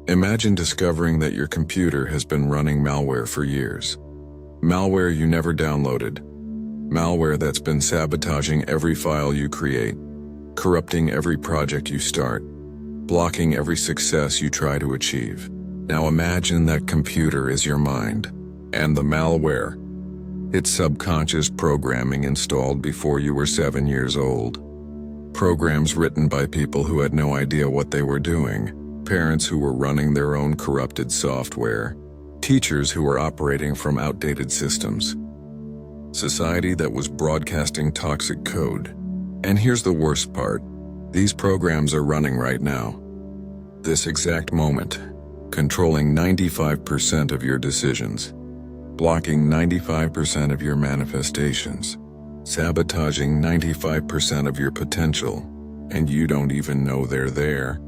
Imagine discovering that your computer has been running malware for years. Malware you never downloaded. Malware that's been sabotaging every file you create, corrupting every project you start, blocking every success you try to achieve. Now imagine that computer is your mind, and the malware. It's subconscious programming installed before you were 7 years old. Programs written by people who had no idea what they were doing, parents who were running their own corrupted software, teachers who were operating from outdated systems, society that was broadcasting toxic code. And here's the worst part. These programs are running right now. This exact moment, controlling 95% of your decisions, blocking 95% of your manifestations, sabotaging 95% of your potential, and you don't even know they're there,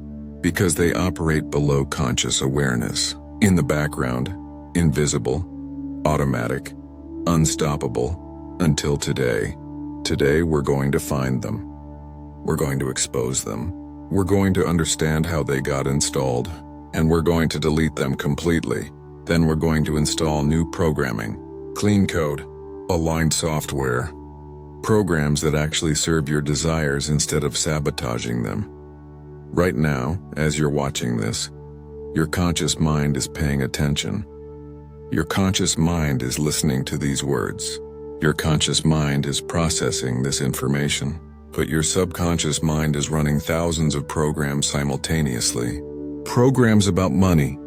because they operate below conscious awareness, in the background, invisible, automatic, unstoppable, until today. Today we're going to find them. We're going to expose them. We're going to understand how they got installed, and we're going to delete them completely. Then we're going to install new programming, clean code, aligned software, programs that actually serve your desires instead of sabotaging them. Right now, as you're watching this, your conscious mind is paying attention. Your conscious mind is listening to these words. Your conscious mind is processing this information, but your subconscious mind is running thousands of programs simultaneously. Programs about money,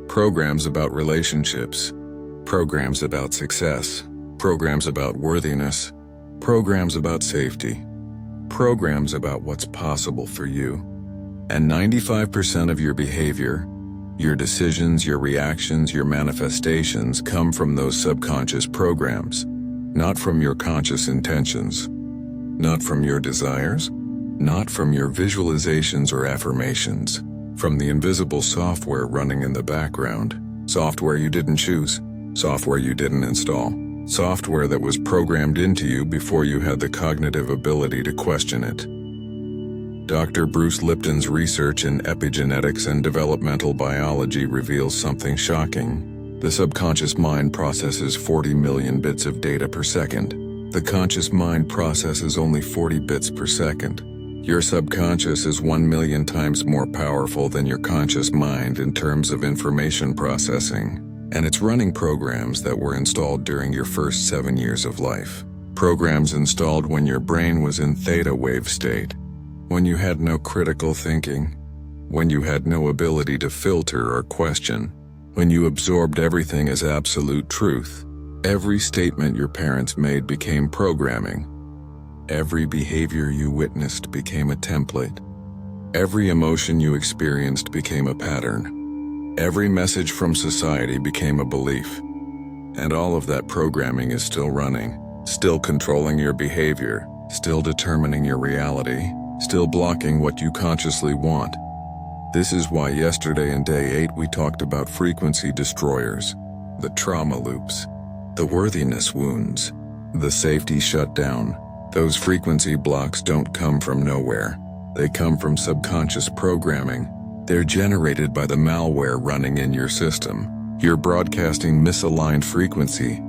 programs about relationships, programs about success, programs about worthiness, programs about safety, programs about what's possible for you. And 95% of your behavior, your decisions, your reactions, your manifestations come from those subconscious programs, not from your conscious intentions, not from your desires, not from your visualizations or affirmations, from the invisible software running in the background, software you didn't choose, software you didn't install, software that was programmed into you before you had the cognitive ability to question it. Dr. Bruce Lipton's research in epigenetics and developmental biology reveals something shocking. The subconscious mind processes 40 million bits of data per second. The conscious mind processes only 40 bits per second. Your subconscious is 1 million times more powerful than your conscious mind in terms of information processing. And it's running programs that were installed during your first 7 years of life. Programs installed when your brain was in theta wave state, when you had no critical thinking, when you had no ability to filter or question, when you absorbed everything as absolute truth. Every statement your parents made became programming. Every behavior you witnessed became a template. Every emotion you experienced became a pattern. Every message from society became a belief. And all of that programming is still running, still controlling your behavior, still determining your reality, still blocking what you consciously want. This is why yesterday in Day 8 we talked about frequency destroyers, the trauma loops, the worthiness wounds, the safety shutdown. Those frequency blocks don't come from nowhere. They come from subconscious programming. They're generated by the malware running in your system. You're broadcasting misaligned frequency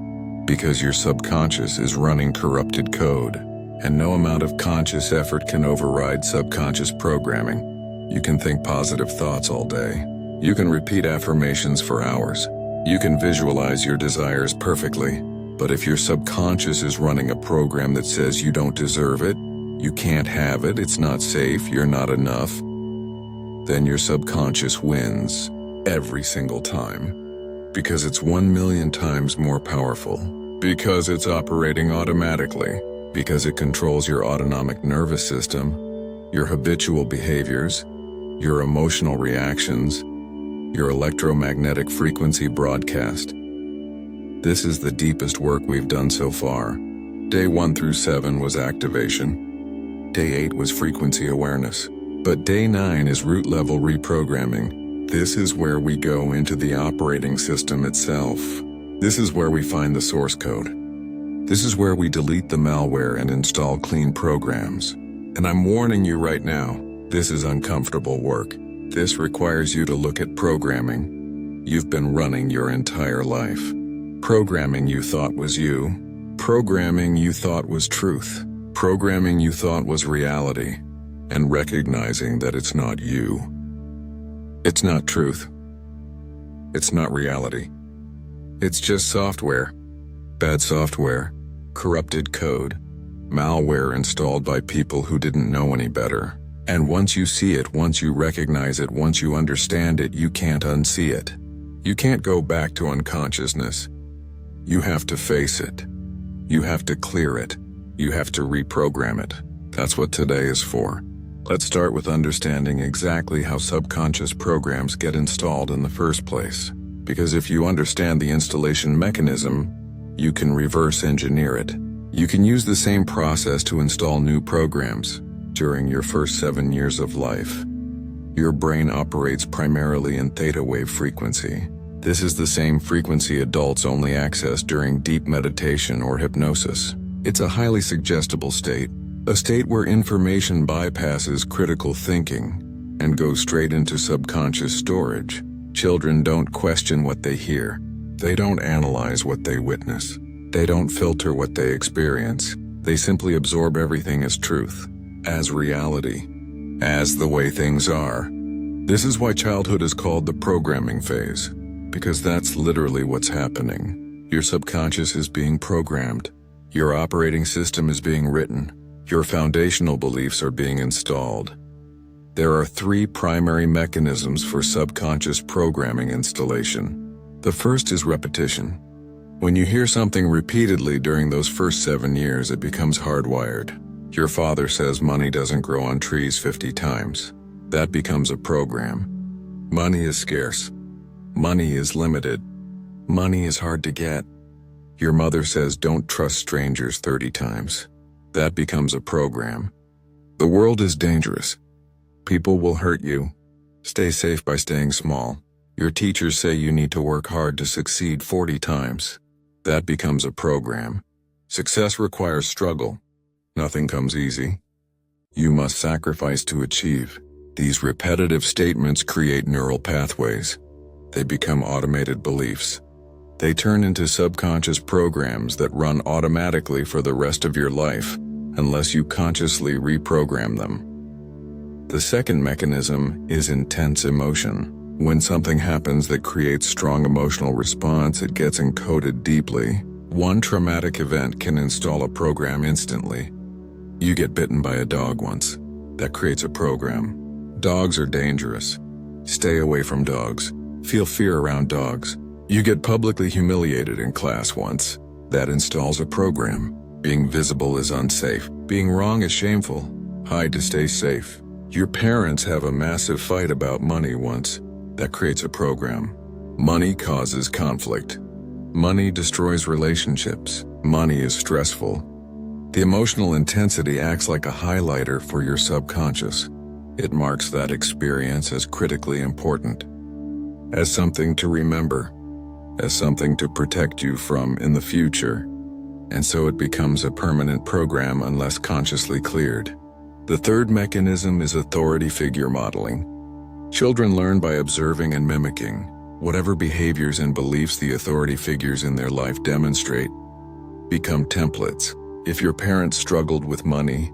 because your subconscious is running corrupted code. And no amount of conscious effort can override subconscious programming. You can think positive thoughts all day. You can repeat affirmations for hours. You can visualize your desires perfectly. But if your subconscious is running a program that says you don't deserve it, you can't have it, it's not safe, you're not enough, then your subconscious wins every single time. Because it's 1 million times more powerful. Because it's operating automatically. Because it controls your autonomic nervous system, your habitual behaviors, your emotional reactions, your electromagnetic frequency broadcast. This is the deepest work we've done so far. Day 1 through 7 was activation. Day 8 was frequency awareness. But Day 9 is root level reprogramming. This is where we go into the operating system itself. This is where we find the source code. This is where we delete the malware and install clean programs. And I'm warning you right now, this is uncomfortable work. This requires you to look at programming you've been running your entire life. Programming you thought was you. Programming you thought was truth. Programming you thought was reality. And recognizing that it's not you. It's not truth. It's not reality. It's just software. Bad software. Corrupted code. Malware installed by people who didn't know any better. And once you see it, once you recognize it, once you understand it, you can't unsee it. You can't go back to unconsciousness. You have to face it. You have to clear it. You have to reprogram it. That's what today is for. Let's start with understanding exactly how subconscious programs get installed in the first place. Because if you understand the installation mechanism, you can reverse engineer it. You can use the same process to install new programs during your first 7 years of life. Your brain operates primarily in theta wave frequency. This is the same frequency adults only access during deep meditation or hypnosis. It's a highly suggestible state, a state where information bypasses critical thinking and goes straight into subconscious storage. Children don't question what they hear. They don't analyze what they witness. They don't filter what they experience. They simply absorb everything as truth, as reality, as the way things are. This is why childhood is called the programming phase, because that's literally what's happening. Your subconscious is being programmed. Your operating system is being written. Your foundational beliefs are being installed. There are 3 primary mechanisms for subconscious programming installation. The first is repetition. When you hear something repeatedly during those first 7 years, it becomes hardwired. Your father says money doesn't grow on trees 50 times. That becomes a program. Money is scarce. Money is limited. Money is hard to get. Your mother says don't trust strangers 30 times. That becomes a program. The world is dangerous. People will hurt you. Stay safe by staying small. Your teachers say you need to work hard to succeed 40 times. That becomes a program. Success requires struggle. Nothing comes easy. You must sacrifice to achieve. These repetitive statements create neural pathways. They become automated beliefs. They turn into subconscious programs that run automatically for the rest of your life, unless you consciously reprogram them. The second mechanism is intense emotion. When something happens that creates strong emotional response, it gets encoded deeply. One traumatic event can install a program instantly. You get bitten by a dog once. That creates a program. Dogs are dangerous. Stay away from dogs. Feel fear around dogs. You get publicly humiliated in class once. That installs a program. Being visible is unsafe. Being wrong is shameful. Hide to stay safe. Your parents have a massive fight about money once. That creates a program. Money causes conflict. Money destroys relationships. Money is stressful. The emotional intensity acts like a highlighter for your subconscious. It marks that experience as critically important, as something to remember, as something to protect you from in the future, and so it becomes a permanent program unless consciously cleared. The third mechanism is authority figure modeling. Children learn by observing and mimicking. Whatever behaviors and beliefs the authority figures in their life demonstrate become templates. If your parents struggled with money,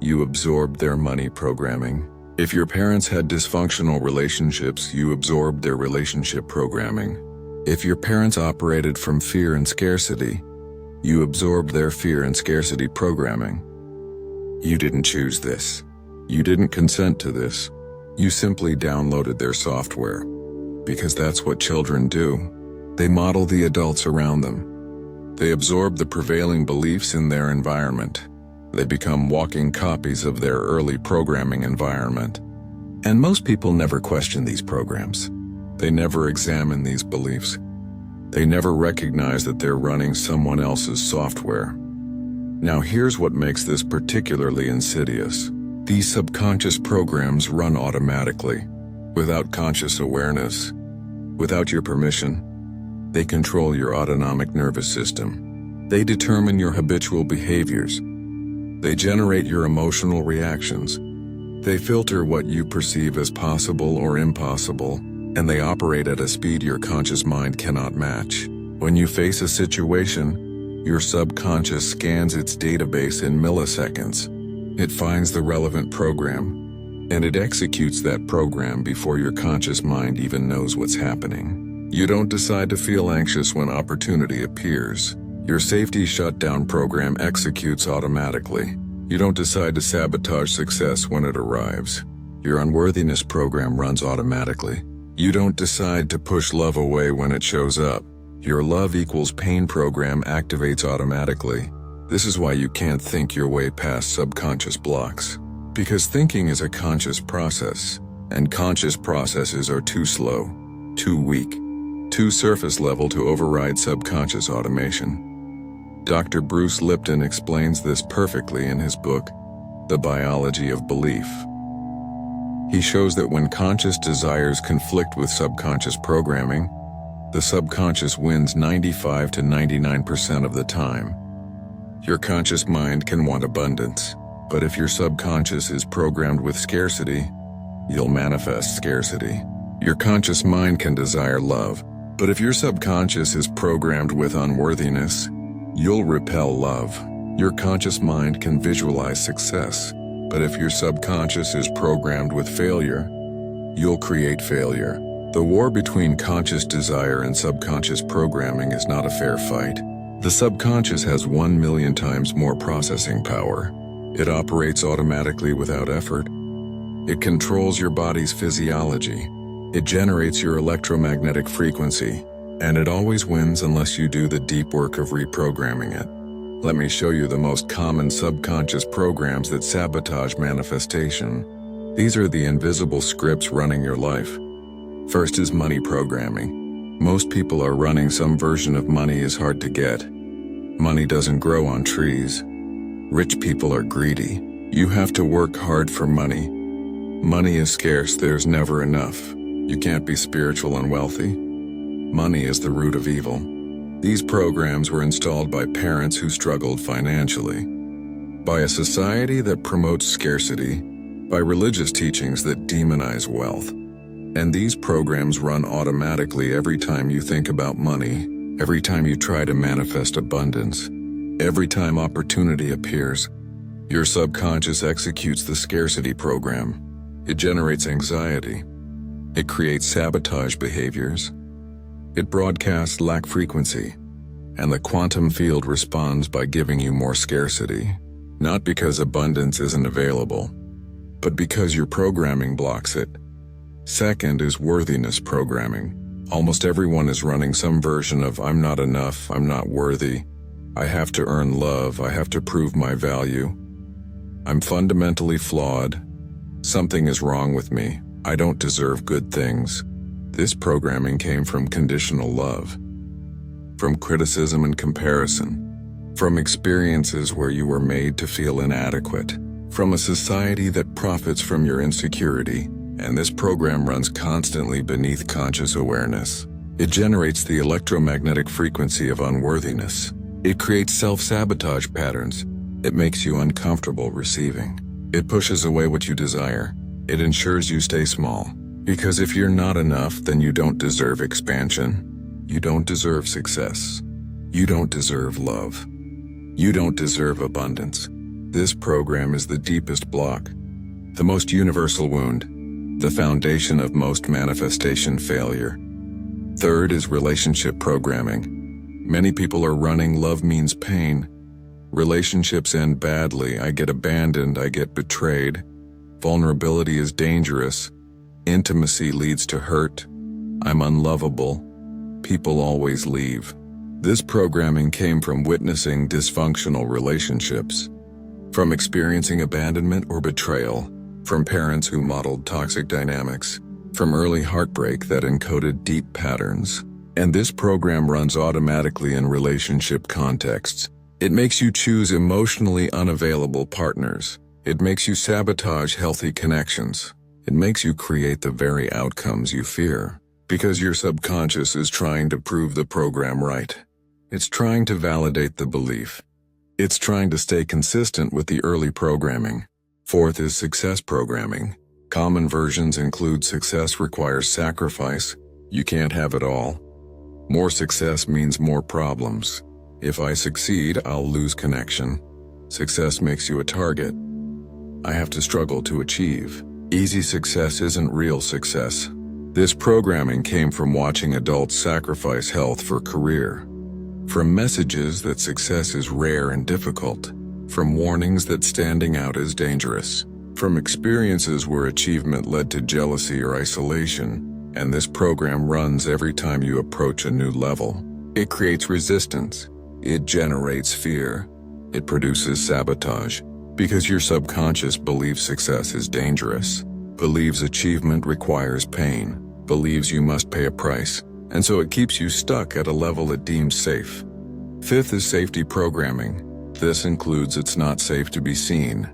you absorbed their money programming. If your parents had dysfunctional relationships, you absorbed their relationship programming. If your parents operated from fear and scarcity, you absorbed their fear and scarcity programming. You didn't choose this. You didn't consent to this. You simply downloaded their software. Because that's what children do. They model the adults around them. They absorb the prevailing beliefs in their environment. They become walking copies of their early programming environment. And most people never question these programs. They never examine these beliefs. They never recognize that they're running someone else's software. Now here's what makes this particularly insidious. These subconscious programs run automatically, without conscious awareness, without your permission. They control your autonomic nervous system. They determine your habitual behaviors. They generate your emotional reactions. They filter what you perceive as possible or impossible, and they operate at a speed your conscious mind cannot match. When you face a situation, your subconscious scans its database in milliseconds. It finds the relevant program, and it executes that program before your conscious mind even knows what's happening. You don't decide to feel anxious when opportunity appears. Your safety shutdown program executes automatically. You don't decide to sabotage success when it arrives. Your unworthiness program runs automatically. You don't decide to push love away when it shows up. Your love equals pain program activates automatically. This is why you can't think your way past subconscious blocks. Because thinking is a conscious process, and conscious processes are too slow, too weak, too surface level to override subconscious automation. Dr. Bruce Lipton explains this perfectly in his book, The Biology of Belief. He shows that when conscious desires conflict with subconscious programming, the subconscious wins 95 to 99% of the time. Your conscious mind can want abundance, but if your subconscious is programmed with scarcity, you'll manifest scarcity. Your conscious mind can desire love, but if your subconscious is programmed with unworthiness, you'll repel love. Your conscious mind can visualize success, but if your subconscious is programmed with failure, you'll create failure. The war between conscious desire and subconscious programming is not a fair fight. The subconscious has 1,000,000 times more processing power. It operates automatically without effort. It controls your body's physiology. It generates your electromagnetic frequency, and it always wins unless you do the deep work of reprogramming it. Let me show you the most common subconscious programs that sabotage manifestation. These are the invisible scripts running your life. First is money programming. Most people are running some version of money is hard to get. Money doesn't grow on trees. Rich people are greedy. You have to work hard for money. Money is scarce, there's never enough. You can't be spiritual and wealthy. Money is the root of evil. These programs were installed by parents who struggled financially, by a society that promotes scarcity, by religious teachings that demonize wealth. And these programs run automatically every time you think about money, every time you try to manifest abundance, every time opportunity appears. Your subconscious executes the scarcity program. It generates anxiety. It creates sabotage behaviors. It broadcasts lack frequency, and the quantum field responds by giving you more scarcity, not because abundance isn't available, but because your programming blocks it. Second is worthiness programming. Almost everyone is running some version of I'm not enough, I'm not worthy, I have to earn love, I have to prove my value, I'm fundamentally flawed, something is wrong with me, I don't deserve good things. This programming came from conditional love, from criticism and comparison, from experiences where you were made to feel inadequate, from a society that profits from your insecurity, and this program runs constantly beneath conscious awareness. It generates the electromagnetic frequency of unworthiness. It creates self-sabotage patterns. It makes you uncomfortable receiving. It pushes away what you desire. It ensures you stay small. Because if you're not enough, then you don't deserve expansion. You don't deserve success. You don't deserve love. You don't deserve abundance. This program is the deepest block, the most universal wound, the foundation of most manifestation failure. Third is relationship programming. Many people are running love means pain. Relationships end badly. I get abandoned. I get betrayed. Vulnerability is dangerous. Intimacy leads to hurt. I'm unlovable. People always leave. This programming came from witnessing dysfunctional relationships, from experiencing abandonment or betrayal, from parents who modeled toxic dynamics, from early heartbreak that encoded deep patterns. And this program runs automatically in relationship contexts. It makes you choose emotionally unavailable partners. It makes you sabotage healthy connections. It makes you create the very outcomes you fear, because your subconscious is trying to prove the program right. It's trying to validate the belief. It's trying to stay consistent with the early programming. Fourth is success programming. Common versions include success requires sacrifice. You can't have it all. More success means more problems. If I succeed, I'll lose connection. Success makes you a target. I have to struggle to achieve. Easy success isn't real success. This programming came from watching adults sacrifice health for career. From messages that success is rare and difficult. From warnings that standing out is dangerous. From experiences where achievement led to jealousy or isolation. And this program runs every time you approach a new level. It creates resistance. It generates fear. It produces sabotage. Because your subconscious believes success is dangerous. Believes achievement requires pain. Believes you must pay a price. And so it keeps you stuck at a level it deems safe. Fifth is safety programming. This includes it's not safe to be seen.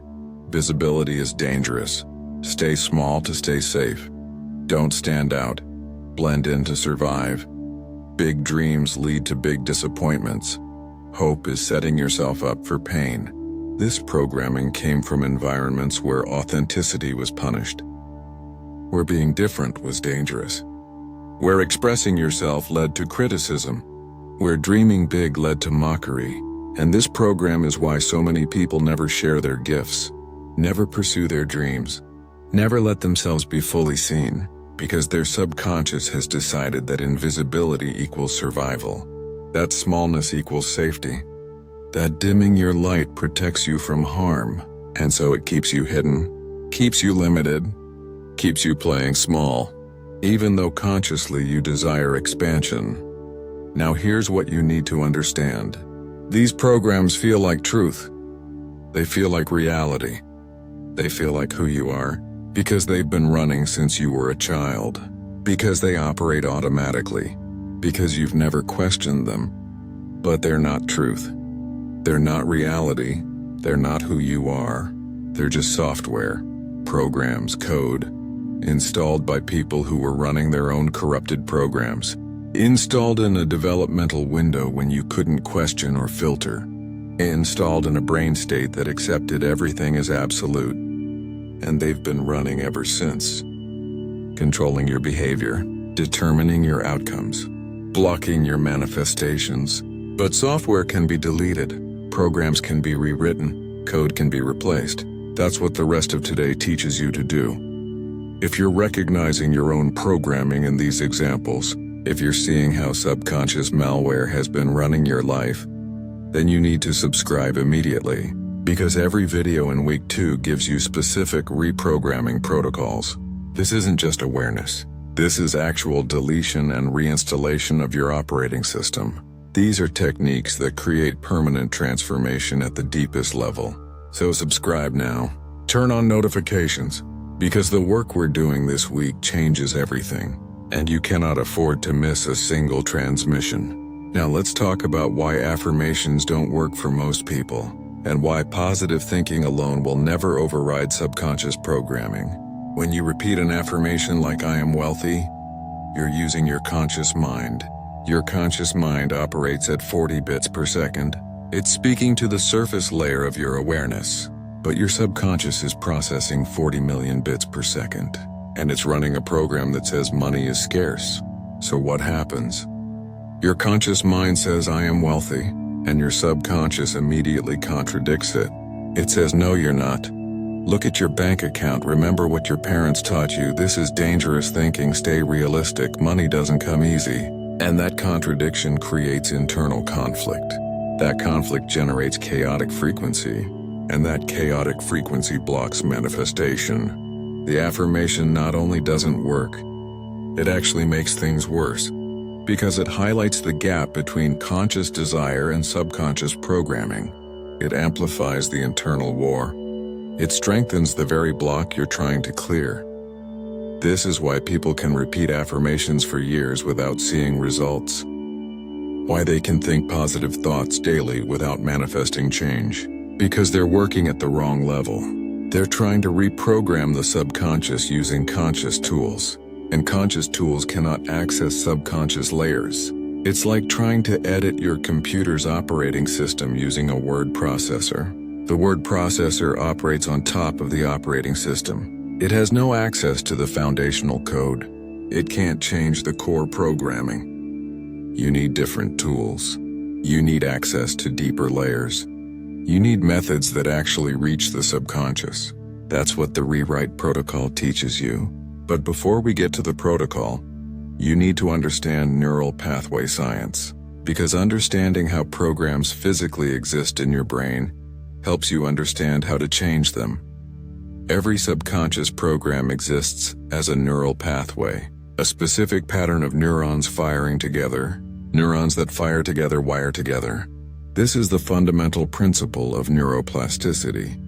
Visibility is dangerous. Stay small to stay safe. Don't stand out. Blend in to survive. Big dreams lead to big disappointments. Hope is setting yourself up for pain. This programming came from environments where authenticity was punished. Where being different was dangerous. Where expressing yourself led to criticism. Where dreaming big led to mockery. And this program is why so many people never share their gifts. Never pursue their dreams. Never let themselves be fully seen. Because their subconscious has decided that invisibility equals survival. That smallness equals safety. That dimming your light protects you from harm. And so it keeps you hidden. Keeps you limited. Keeps you playing small. Even though consciously you desire expansion. Now here's what you need to understand. These programs feel like truth. They feel like reality. They feel like who you are. Because they've been running since you were a child. Because they operate automatically. Because you've never questioned them. But they're not truth. They're not reality. They're not who you are. They're just software, programs, code, installed by people who were running their own corrupted programs. Installed in a developmental window when you couldn't question or filter. Installed in a brain state that accepted everything as absolute. And they've been running ever since. Controlling your behavior, determining your outcomes, blocking your manifestations. But software can be deleted, programs can be rewritten, code can be replaced. That's what the rest of today teaches you to do. If you're recognizing your own programming in these examples, if you're seeing how subconscious malware has been running your life, then you need to subscribe immediately. Because every video in week 2 gives you specific reprogramming protocols. This isn't just awareness. This is actual deletion and reinstallation of your operating system. These are techniques that create permanent transformation at the deepest level. So subscribe now. Turn on notifications. Because the work we're doing this week changes everything. And you cannot afford to miss a single transmission. Now let's talk about why affirmations don't work for most people. And why positive thinking alone will never override subconscious programming. When you repeat an affirmation like I am wealthy, you're using your conscious mind. Your conscious mind operates at 40 bits per second. It's speaking to the surface layer of your awareness. But your subconscious is processing 40 million bits per second. And it's running a program that says money is scarce. So what happens? Your conscious mind says I am wealthy. And your subconscious immediately contradicts it. It says, no, you're not. Look at your bank account. Remember what your parents taught you. This is dangerous thinking. Stay realistic. Money doesn't come easy. And that contradiction creates internal conflict. That conflict generates chaotic frequency. And that chaotic frequency blocks manifestation. The affirmation not only doesn't work, it actually makes things worse. Because it highlights the gap between conscious desire and subconscious programming. It amplifies the internal war. It strengthens the very block you're trying to clear. This is why people can repeat affirmations for years without seeing results. Why they can think positive thoughts daily without manifesting change. Because they're working at the wrong level. They're trying to reprogram the subconscious using conscious tools. And conscious tools cannot access subconscious layers. It's like trying to edit your computer's operating system using a word processor. The word processor operates on top of the operating system. It has no access to the foundational code. It can't change the core programming. You need different tools. You need access to deeper layers. You need methods that actually reach the subconscious. That's what the rewrite protocol teaches you. But before we get to the protocol, you need to understand neural pathway science, because understanding how programs physically exist in your brain helps you understand how to change them. Every subconscious program exists as a neural pathway, a specific pattern of neurons firing together. Neurons that fire together wire together. This is the fundamental principle of neuroplasticity.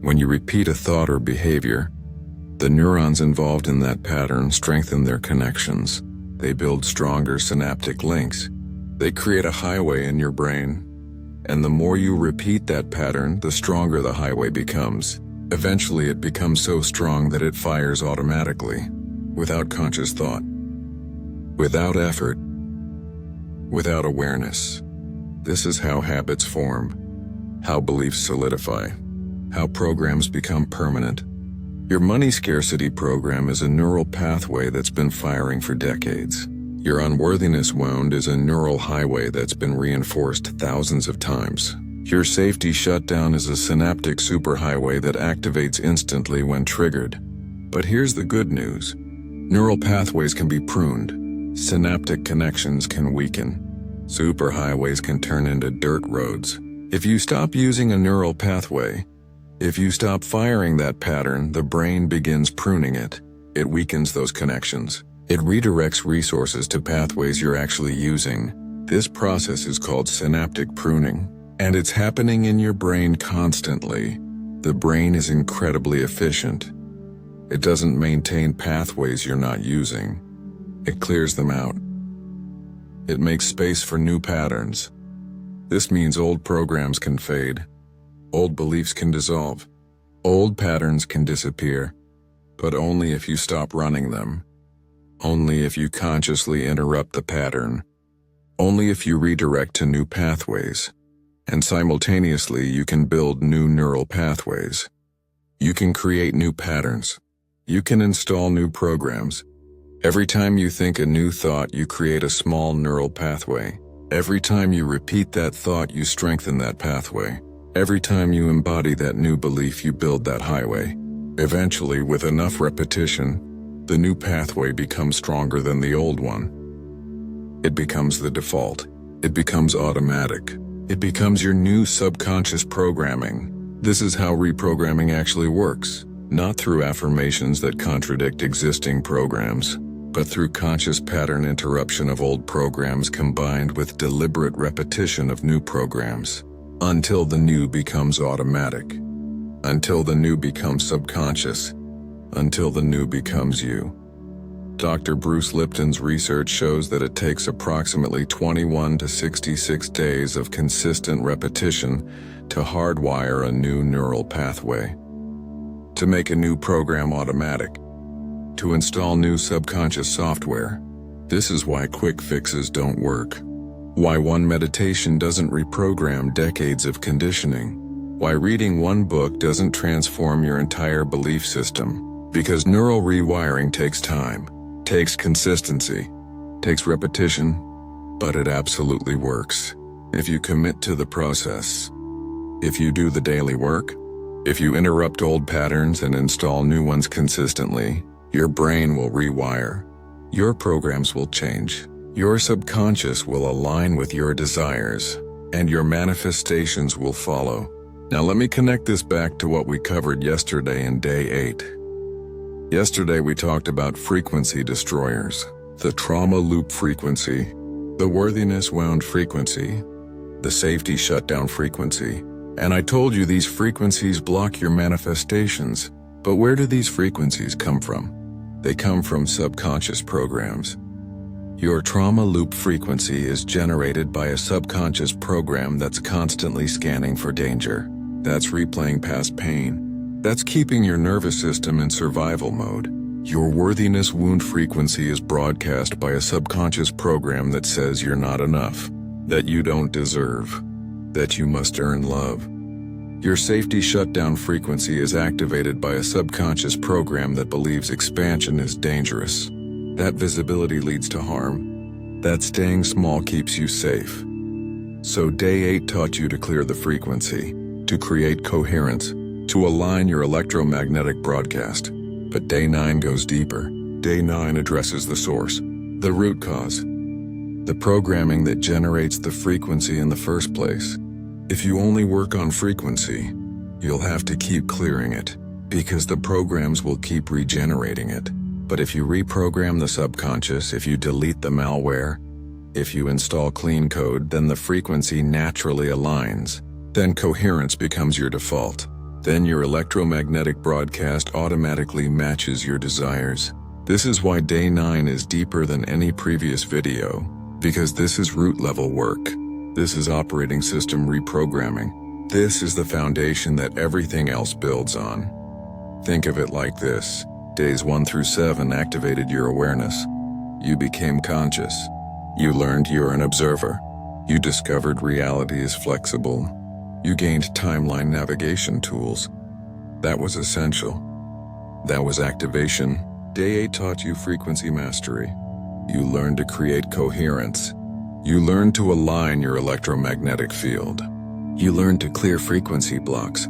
When you repeat a thought or behavior, the neurons involved in that pattern strengthen their connections. They build stronger synaptic links. They create a highway in your brain. And the more you repeat that pattern, the stronger the highway becomes. Eventually, it becomes so strong that it fires automatically, without conscious thought, without effort, without awareness. This is how habits form, how beliefs solidify, how programs become permanent. Your money scarcity program is a neural pathway that's been firing for decades. Your unworthiness wound is a neural highway that's been reinforced thousands of times. Your safety shutdown is a synaptic superhighway that activates instantly when triggered. But here's the good news. Neural pathways can be pruned. Synaptic connections can weaken. Superhighways can turn into dirt roads. If you stop using a neural pathway, if you stop firing that pattern, the brain begins pruning it. It weakens those connections. It redirects resources to pathways you're actually using. This process is called synaptic pruning, and it's happening in your brain constantly. The brain is incredibly efficient. It doesn't maintain pathways you're not using. It clears them out. It makes space for new patterns. This means old programs can fade. Old beliefs can dissolve. Old patterns can disappear, but only if you stop running them. Only if you consciously interrupt the pattern. Only if you redirect to new pathways. And simultaneously, you can build new neural pathways. You can create new patterns. You can install new programs. Every time you think a new thought, you create a small neural pathway. Every time you repeat that thought, you strengthen that pathway. Every time you embody that new belief, you build that highway. Eventually, with enough repetition, the new pathway becomes stronger than the old one. It becomes the default. It becomes automatic. It becomes your new subconscious programming. This is how reprogramming actually works, not through affirmations that contradict existing programs, but through conscious pattern interruption of old programs combined with deliberate repetition of new programs, until the new becomes automatic, until the new becomes subconscious, until the new becomes you. Dr. Bruce Lipton's research shows that it takes approximately 21 to 66 days of consistent repetition to hardwire a new neural pathway, to make a new program automatic, to install new subconscious software. This is why quick fixes don't work. Why one meditation doesn't reprogram decades of conditioning. Why reading one book doesn't transform your entire belief system. Because neural rewiring takes time, takes consistency, takes repetition, but it absolutely works. If you commit to the process, if you do the daily work, if you interrupt old patterns and install new ones consistently, your brain will rewire. Your programs will change. Your subconscious will align with your desires, and your manifestations will follow. Now let me connect this back to what we covered yesterday in day 8. Yesterday we talked about frequency destroyers, the trauma loop frequency, the worthiness wound frequency, the safety shutdown frequency, and I told you these frequencies block your manifestations. But where do these frequencies come from? They come from subconscious programs. Your trauma loop frequency is generated by a subconscious program that's constantly scanning for danger. That's replaying past pain. That's keeping your nervous system in survival mode. Your worthiness wound frequency is broadcast by a subconscious program that says you're not enough, that you don't deserve, that you must earn love. Your safety shutdown frequency is activated by a subconscious program that believes expansion is dangerous. That visibility leads to harm. That staying small keeps you safe. So day 8 taught you to clear the frequency, to create coherence, to align your electromagnetic broadcast. But day 9 goes deeper. Day 9 addresses the source, the root cause, the programming that generates the frequency in the first place. If you only work on frequency, you'll have to keep clearing it, because the programs will keep regenerating it. But if you reprogram the subconscious, if you delete the malware, if you install clean code, then the frequency naturally aligns. Then coherence becomes your default. Then your electromagnetic broadcast automatically matches your desires. This is why day 9 is deeper than any previous video, because this is root level work. This is operating system reprogramming. This is the foundation that everything else builds on. Think of it like this. Days 1 through 7 activated your awareness. You became conscious. You learned you're an observer. You discovered reality is flexible. You gained timeline navigation tools. That was essential. That was activation. Day 8 taught you frequency mastery. You learned to create coherence. You learned to align your electromagnetic field. You learned to clear frequency blocks.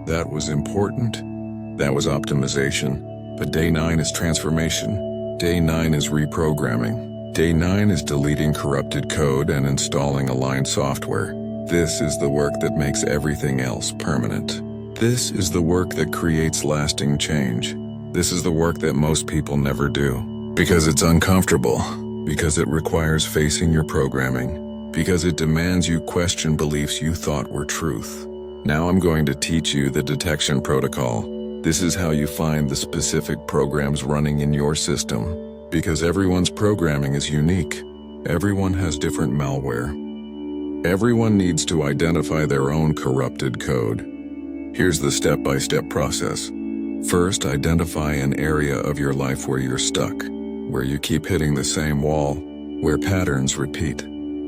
That was important. That was optimization. But day 9 is transformation. Day 9 is reprogramming. Day 9 is deleting corrupted code and installing aligned software. This is the work that makes everything else permanent. This is the work that creates lasting change. This is the work that most people never do. Because it's uncomfortable. Because it requires facing your programming. Because it demands you question beliefs you thought were truth. Now I'm going to teach you the detection protocol. This is how you find the specific programs running in your system. Because everyone's programming is unique. Everyone has different malware. Everyone needs to identify their own corrupted code. Here's the step-by-step process. First, identify an area of your life where you're stuck, where you keep hitting the same wall, where patterns repeat,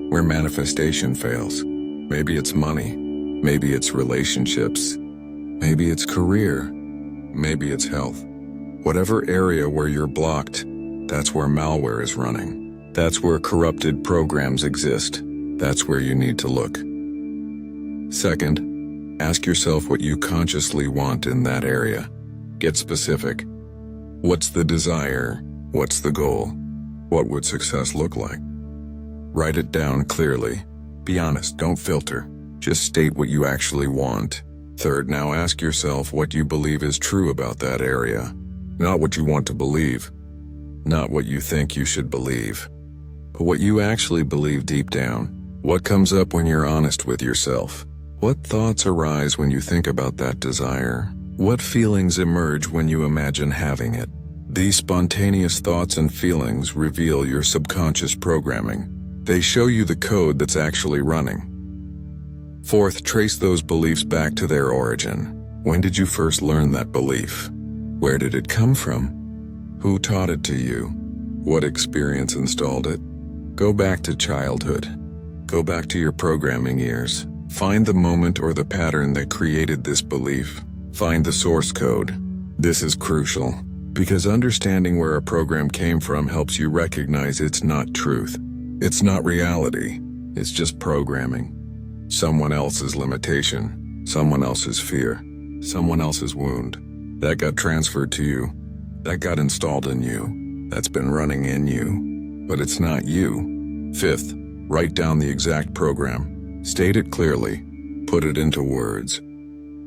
where manifestation fails. Maybe it's money, maybe it's relationships, maybe it's career, maybe it's health. Whatever area where you're blocked, that's where malware is running. That's where corrupted programs exist. That's where you need to look. Second, ask yourself what you consciously want in that area. Get specific. What's the desire? What's the goal? What would success look like? Write it down clearly. Be honest, don't filter. Just state what you actually want. Third, now ask yourself what you believe is true about that area. Not what you want to believe. Not what you think you should believe. But what you actually believe deep down. What comes up when you're honest with yourself? What thoughts arise when you think about that desire? What feelings emerge when you imagine having it? These spontaneous thoughts and feelings reveal your subconscious programming. They show you the code that's actually running. Fourth, trace those beliefs back to their origin. When did you first learn that belief? Where did it come from? Who taught it to you? What experience installed it? Go back to childhood. Go back to your programming years. Find the moment or the pattern that created this belief. Find the source code. This is crucial, because understanding where a program came from helps you recognize it's not truth. It's not reality. It's just programming. Someone else's limitation. Someone else's fear. Someone else's wound. That got transferred to you. That got installed in you. That's been running in you. But it's not you. Fifth, write down the exact program. State it clearly. Put it into words.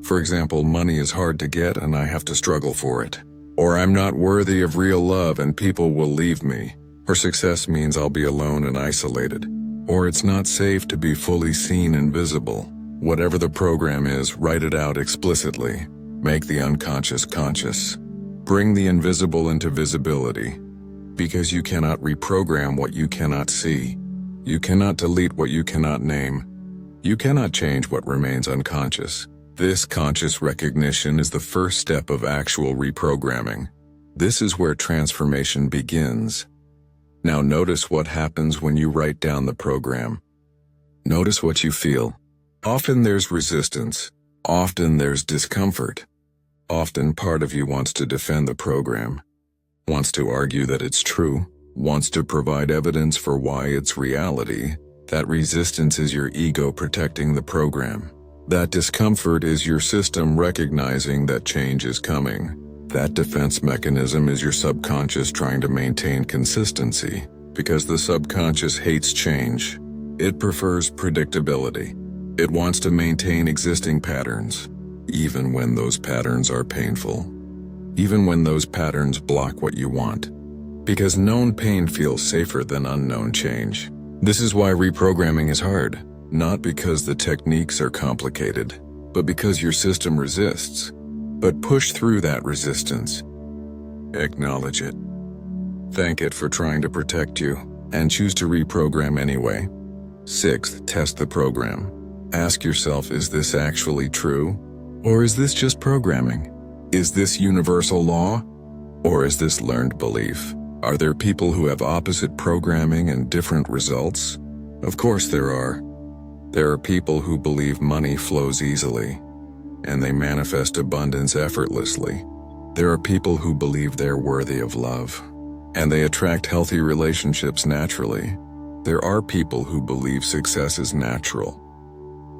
For example, money is hard to get and I have to struggle for it. Or I'm not worthy of real love and people will leave me. Or success means I'll be alone and isolated. Or it's not safe to be fully seen and visible. Whatever the program is, write it out explicitly. Make the unconscious conscious. Bring the invisible into visibility. Because you cannot reprogram what you cannot see. You cannot delete what you cannot name. You cannot change what remains unconscious. This conscious recognition is the first step of actual reprogramming. This is where transformation begins. Now notice what happens when you write down the program. Notice what you feel. Often there's resistance. Often there's discomfort. Often part of you wants to defend the program, wants to argue that it's true, wants to provide evidence for why it's reality. That resistance is your ego protecting the program. That discomfort is your system recognizing that change is coming. That defense mechanism is your subconscious trying to maintain consistency, because the subconscious hates change. It prefers predictability. It wants to maintain existing patterns, even when those patterns are painful. Even when those patterns block what you want. Because known pain feels safer than unknown change. This is why reprogramming is hard. Not because the techniques are complicated, but because your system resists. But push through that resistance. Acknowledge it. Thank it for trying to protect you, and choose to reprogram anyway. Sixth, test the program. Ask yourself, is this actually true? Or is this just programming? Is this universal law? Or is this learned belief? Are there people who have opposite programming and different results? Of course there are. There are people who believe money flows easily, and they manifest abundance effortlessly. There are people who believe they're worthy of love, and they attract healthy relationships naturally. There are people who believe success is natural,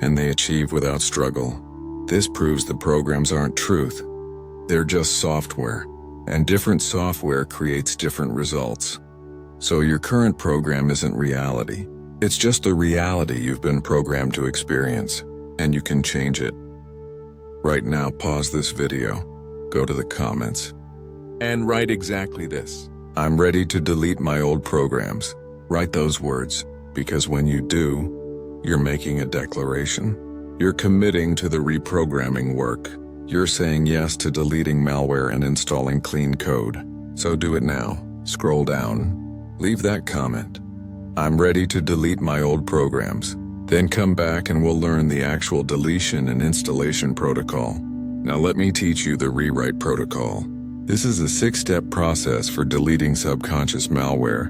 and they achieve without struggle. This proves the programs aren't truth. They're just software, and different software creates different results. So your current program isn't reality. It's just the reality you've been programmed to experience, and you can change it. Right now, pause this video, go to the comments, and write exactly this. I'm ready to delete my old programs. Write those words, because when you do, you're making a declaration. You're committing to the reprogramming work. You're saying yes to deleting malware and installing clean code. So do it now. Scroll down. Leave that comment. I'm ready to delete my old programs. Then come back and we'll learn the actual deletion and installation protocol. Now let me teach you the rewrite protocol. This is a 6-step process for deleting subconscious malware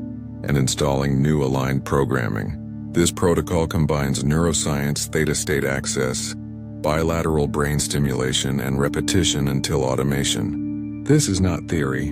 and installing new aligned programming. This protocol combines neuroscience, theta state access, bilateral brain stimulation, and repetition until automation. This is not theory.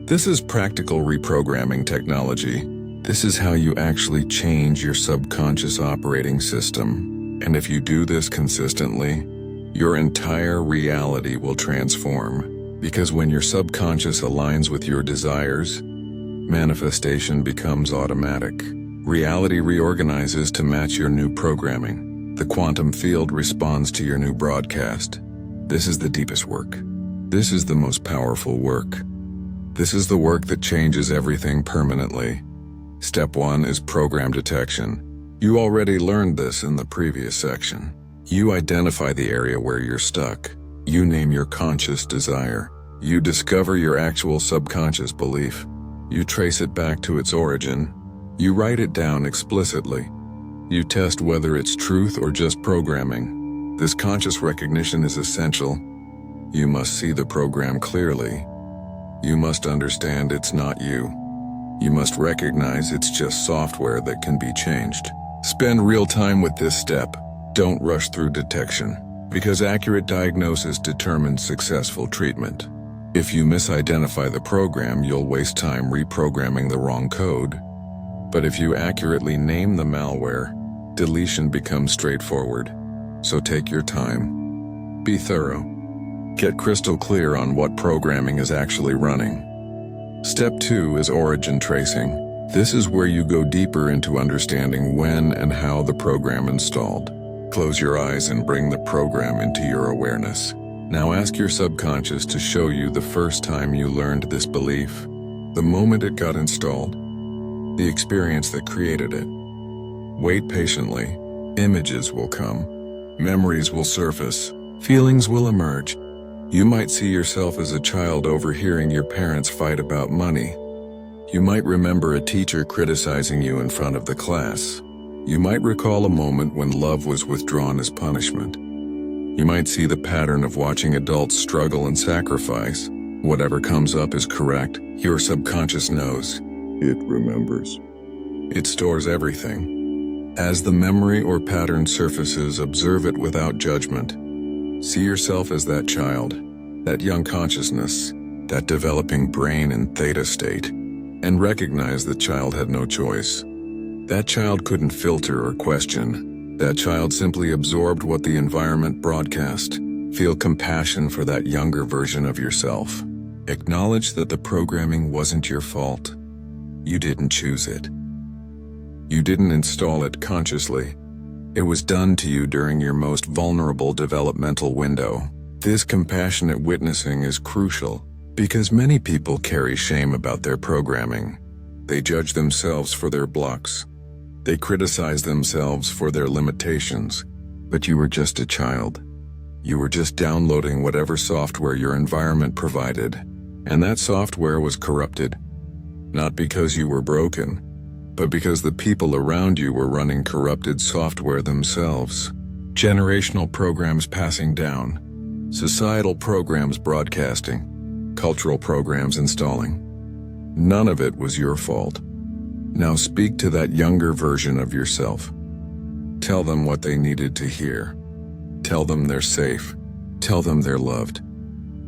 This is practical reprogramming technology. This is how you actually change your subconscious operating system. And if you do this consistently, your entire reality will transform. Because when your subconscious aligns with your desires, manifestation becomes automatic. Reality reorganizes to match your new programming. The quantum field responds to your new broadcast. This is the deepest work. This is the most powerful work. This is the work that changes everything permanently. Step 1 is program detection. You already learned this in the previous section. You identify the area where you're stuck. You name your conscious desire. You discover your actual subconscious belief. You trace it back to its origin. You write it down explicitly. You test whether it's truth or just programming. This conscious recognition is essential. You must see the program clearly. You must understand it's not you. You must recognize it's just software that can be changed. Spend real time with this step. Don't rush through detection, because accurate diagnosis determines successful treatment. If you misidentify the program, you'll waste time reprogramming the wrong code. But if you accurately name the malware, deletion becomes straightforward. So take your time. Be thorough. Get crystal clear on what programming is actually running. Step 2 is origin tracing. This is where you go deeper into understanding when and how the program installed. Close your eyes and bring the program into your awareness. Now ask your subconscious to show you the first time you learned this belief, the moment it got installed, the experience that created it. Wait patiently. Images will come. Memories will surface. Feelings will emerge. You might see yourself as a child overhearing your parents fight about money. You might remember a teacher criticizing you in front of the class. You might recall a moment when love was withdrawn as punishment. You might see the pattern of watching adults struggle and sacrifice. Whatever comes up is correct. Your subconscious knows. It remembers. It stores everything. As the memory or pattern surfaces, observe it without judgment. See yourself as that child, that young consciousness, that developing brain in theta state, and recognize the child had no choice. That child couldn't filter or question. That child simply absorbed what the environment broadcast. Feel compassion for that younger version of yourself. Acknowledge that the programming wasn't your fault. You didn't choose it. You didn't install it consciously. It was done to you during your most vulnerable developmental window. This compassionate witnessing is crucial because many people carry shame about their programming. They judge themselves for their blocks. They criticize themselves for their limitations. But you were just a child. You were just downloading whatever software your environment provided, and that software was corrupted. Not because you were broken, but because the people around you were running corrupted software themselves. Generational programs passing down, societal programs broadcasting, cultural programs installing. None of it was your fault. Now speak to that younger version of yourself. Tell them what they needed to hear. Tell them they're safe. Tell them they're loved.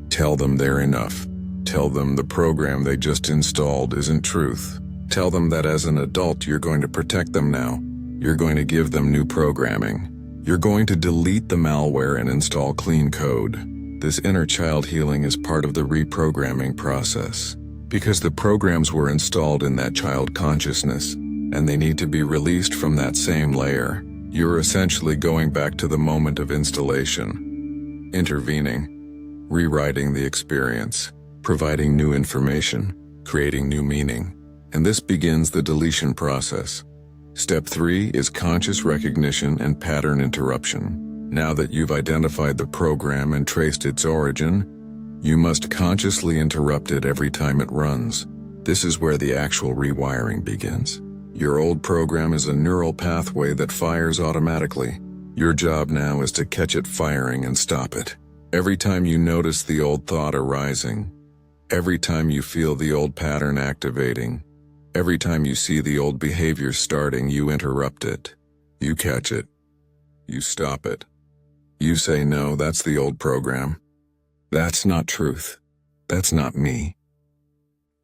Tell them they're enough. Tell them the program they just installed isn't truth. Tell them that as an adult you're going to protect them now. You're going to give them new programming. You're going to delete the malware and install clean code. This inner child healing is part of the reprogramming process. Because the programs were installed in that child consciousness, and they need to be released from that same layer. You're essentially going back to the moment of installation, intervening, rewriting the experience, providing new information, creating new meaning. And this begins the deletion process. Step 3 is conscious recognition and pattern interruption. Now that you've identified the program and traced its origin, you must consciously interrupt it every time it runs. This is where the actual rewiring begins. Your old program is a neural pathway that fires automatically. Your job now is to catch it firing and stop it. Every time you notice the old thought arising, every time you feel the old pattern activating, every time you see the old behavior starting, you interrupt it. You catch it. You stop it. You say, no, that's the old program. That's not truth. That's not me.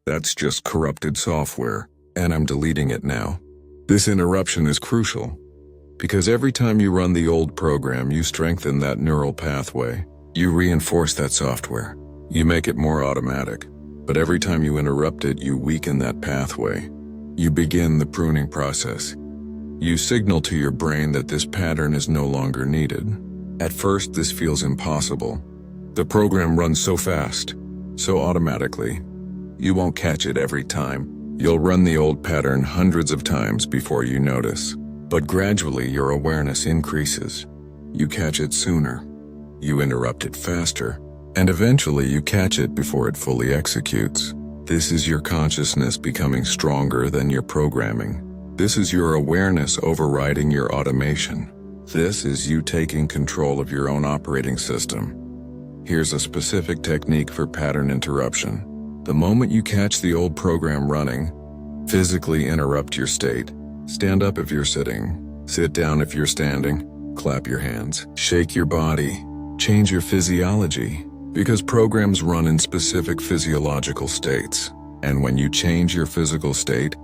That's just corrupted software, and I'm deleting it now. This interruption is crucial, because every time you run the old program, you strengthen that neural pathway. You reinforce that software. You make it more automatic. But every time you interrupt it, you weaken that pathway. You begin the pruning process. You signal to your brain that this pattern is no longer needed. At first, this feels impossible. The program runs so fast, so automatically. You won't catch it every time. You'll run the old pattern hundreds of times before you notice. But gradually, your awareness increases. You catch it sooner. You interrupt it faster. And eventually, you catch it before it fully executes. This is your consciousness becoming stronger than your programming. This is your awareness overriding your automation. This is you taking control of your own operating system. Here's a specific technique for pattern interruption. The moment you catch the old program running, physically interrupt your state. Stand up if you're sitting. Sit down if you're standing. Clap your hands. Shake your body. Change your physiology. Because programs run in specific physiological states. And when you change your physical state,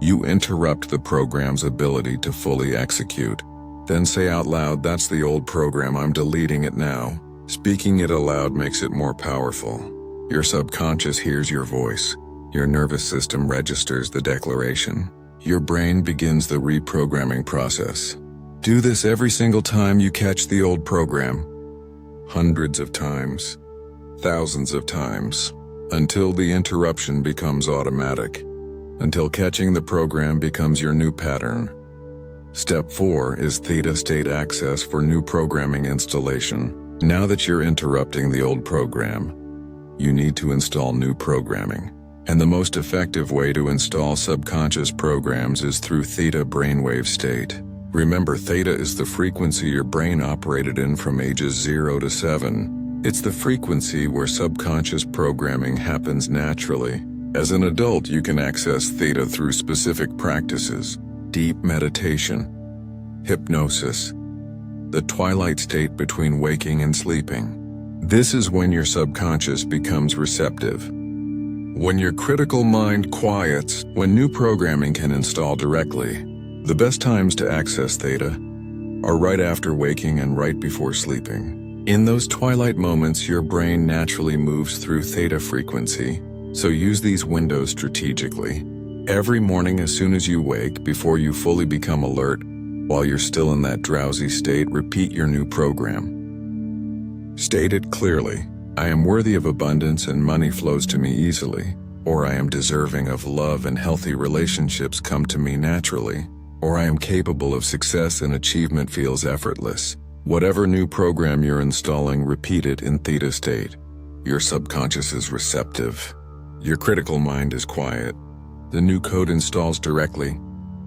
you interrupt the program's ability to fully execute. Then say out loud, that's the old program, I'm deleting it now. Speaking it aloud makes it more powerful. Your subconscious hears your voice. Your nervous system registers the declaration. Your brain begins the reprogramming process. Do this every single time you catch the old program. Hundreds of times. Thousands of times. Until the interruption becomes automatic. Until catching the program becomes your new pattern. Step 4 is Theta state access for new programming installation. Now that you're interrupting the old program, you need to install new programming. And the most effective way to install subconscious programs is through Theta brainwave state. Remember, Theta is the frequency your brain operated in from ages 0 to 7. It's the frequency where subconscious programming happens naturally. As an adult, you can access Theta through specific practices, deep meditation, hypnosis, the twilight state between waking and sleeping. This is when your subconscious becomes receptive. When your critical mind quiets, when new programming can install directly. The best times to access Theta are right after waking and right before sleeping. In those twilight moments, your brain naturally moves through Theta frequency, so use these windows strategically. Every morning as soon as you wake, before you fully become alert, while you're still in that drowsy state, repeat your new program. State it clearly. I am worthy of abundance and money flows to me easily, or I am deserving of love and healthy relationships come to me naturally, or I am capable of success and achievement feels effortless. Whatever new program you're installing, repeat it in Theta state. Your subconscious is receptive. Your critical mind is quiet. The new code installs directly.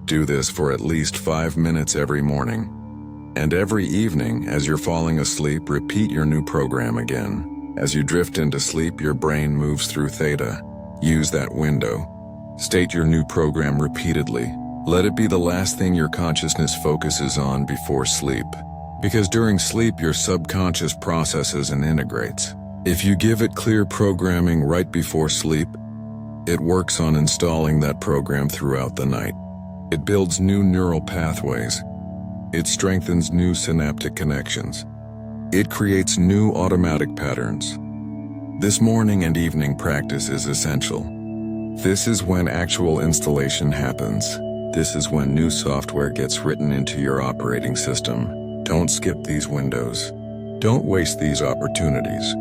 Do this for at least 5 minutes every morning. And every evening, as you're falling asleep, repeat your new program again. As you drift into sleep, your brain moves through Theta. Use that window. State your new program repeatedly. Let it be the last thing your consciousness focuses on before sleep. Because during sleep, your subconscious processes and integrates. If you give it clear programming right before sleep, it works on installing that program throughout the night. It builds new neural pathways. It strengthens new synaptic connections. It creates new automatic patterns. This morning and evening practice is essential. This is when actual installation happens. This is when new software gets written into your operating system. Don't skip these windows. Don't waste these opportunities.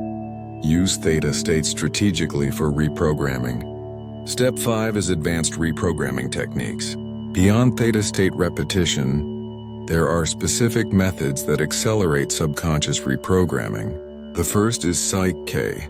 Use Theta state strategically for reprogramming. Step 5 is advanced reprogramming techniques. Beyond Theta state repetition, there are specific methods that accelerate subconscious reprogramming. The first is Psych-K,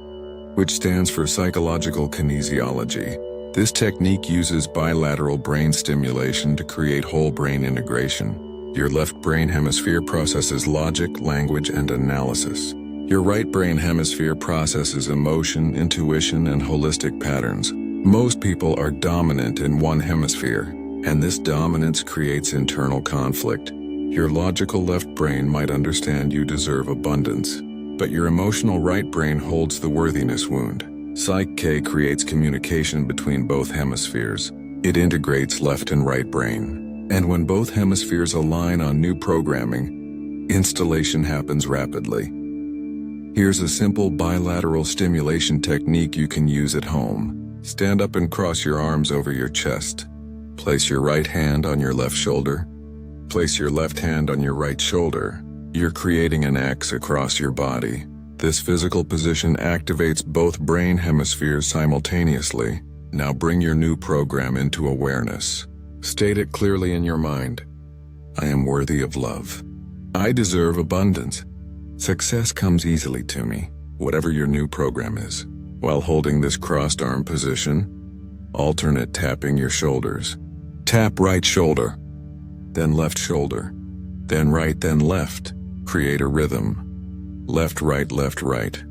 which stands for psychological kinesiology. This technique uses bilateral brain stimulation to create whole brain integration. Your left brain hemisphere processes logic, language, and analysis. Your right brain hemisphere processes emotion, intuition, and holistic patterns. Most people are dominant in one hemisphere, and this dominance creates internal conflict. Your logical left brain might understand you deserve abundance, but your emotional right brain holds the worthiness wound. Psych-K creates communication between both hemispheres. It integrates left and right brain. And when both hemispheres align on new programming, installation happens rapidly. Here's a simple bilateral stimulation technique you can use at home. Stand up and cross your arms over your chest. Place your right hand on your left shoulder. Place your left hand on your right shoulder. You're creating an X across your body. This physical position activates both brain hemispheres simultaneously. Now bring your new program into awareness. State it clearly in your mind. I am worthy of love. I deserve abundance. Success comes easily to me, whatever your new program is. While holding this crossed arm position, alternate tapping your shoulders. Tap right shoulder, then left shoulder, then right, then left. Create a rhythm. Left, right, left, right.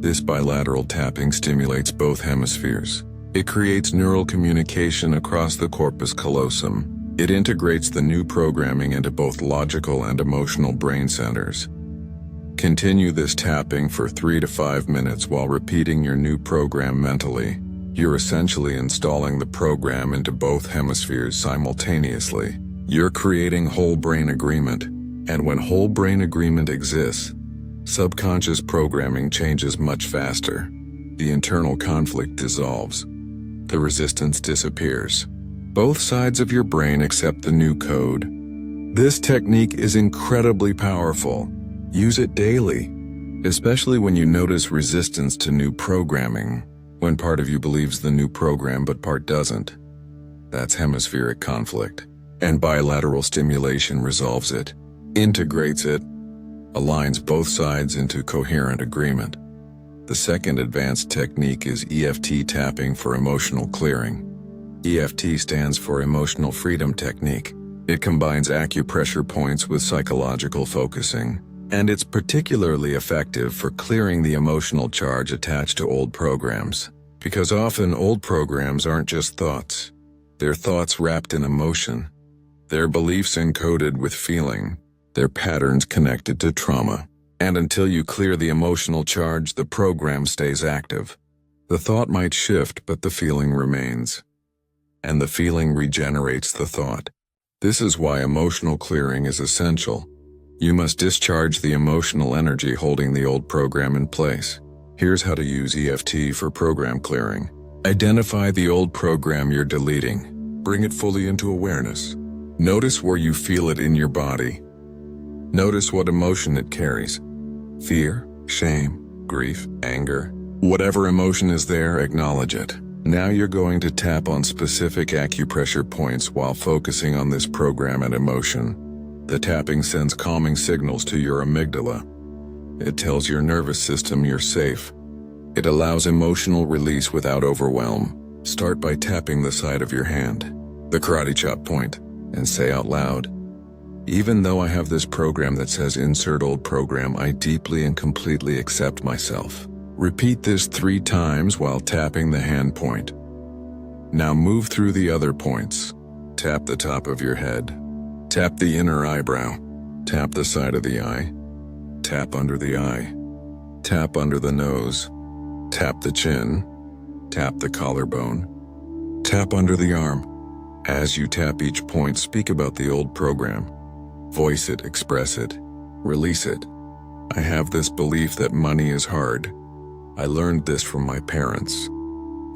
This bilateral tapping stimulates both hemispheres. It creates neural communication across the corpus callosum. It integrates the new programming into both logical and emotional brain centers. Continue this tapping for 3 to 5 minutes while repeating your new program mentally. You're essentially installing the program into both hemispheres simultaneously. You're creating whole brain agreement. And when whole brain agreement exists, subconscious programming changes much faster. The internal conflict dissolves. The resistance disappears. Both sides of your brain accept the new code. This technique is incredibly powerful. Use it daily, especially when you notice resistance to new programming. When part of you believes the new program but part doesn't. That's hemispheric conflict. And bilateral stimulation resolves it, integrates it, aligns both sides into coherent agreement. The second advanced technique is EFT tapping for emotional clearing. EFT stands for Emotional Freedom Technique. It combines acupressure points with psychological focusing, and it's particularly effective for clearing the emotional charge attached to old programs. Because often old programs aren't just thoughts. They're thoughts wrapped in emotion. They're beliefs encoded with feeling. They're patterns connected to trauma. And until you clear the emotional charge, the program stays active. The thought might shift, but the feeling remains. And the feeling regenerates the thought. This is why emotional clearing is essential. You must discharge the emotional energy holding the old program in place. Here's how to use EFT for program clearing. Identify the old program you're deleting. Bring it fully into awareness. Notice where you feel it in your body. Notice what emotion it carries. Fear, shame, grief, anger. Whatever emotion is there, acknowledge it. Now you're going to tap on specific acupressure points while focusing on this program and emotion. The tapping sends calming signals to your amygdala. It tells your nervous system you're safe. It allows emotional release without overwhelm. Start by tapping the side of your hand, the karate chop point, and say out loud, "Even though I have this program that says insert old program, I deeply and completely accept myself." Repeat this 3 times while tapping the hand point. Now move through the other points. Tap the top of your head. Tap the inner eyebrow. Tap the side of the eye. Tap under the eye. Tap under the nose. Tap the chin. Tap the collarbone. Tap under the arm. As you tap each point, speak about the old program. Voice it, express it, release it. I have this belief that money is hard. I learned this from my parents.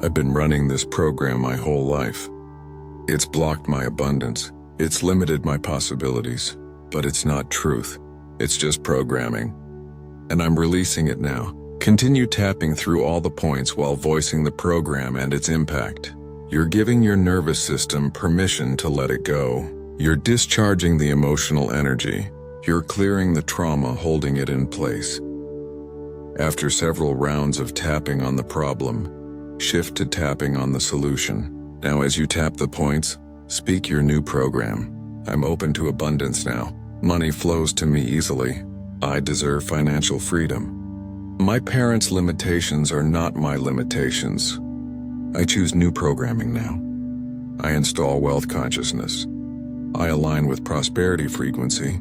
I've been running this program my whole life. It's blocked my abundance. It's limited my possibilities. But it's not truth. It's just programming. And I'm releasing it now. Continue tapping through all the points while voicing the program and its impact. You're giving your nervous system permission to let it go. You're discharging the emotional energy. You're clearing the trauma holding it in place. After several rounds of tapping on the problem, shift to tapping on the solution. Now as you tap the points, speak your new program. I'm open to abundance now. Money flows to me easily. I deserve financial freedom. My parents' limitations are not my limitations. I choose new programming now. I install wealth consciousness. I align with prosperity frequency.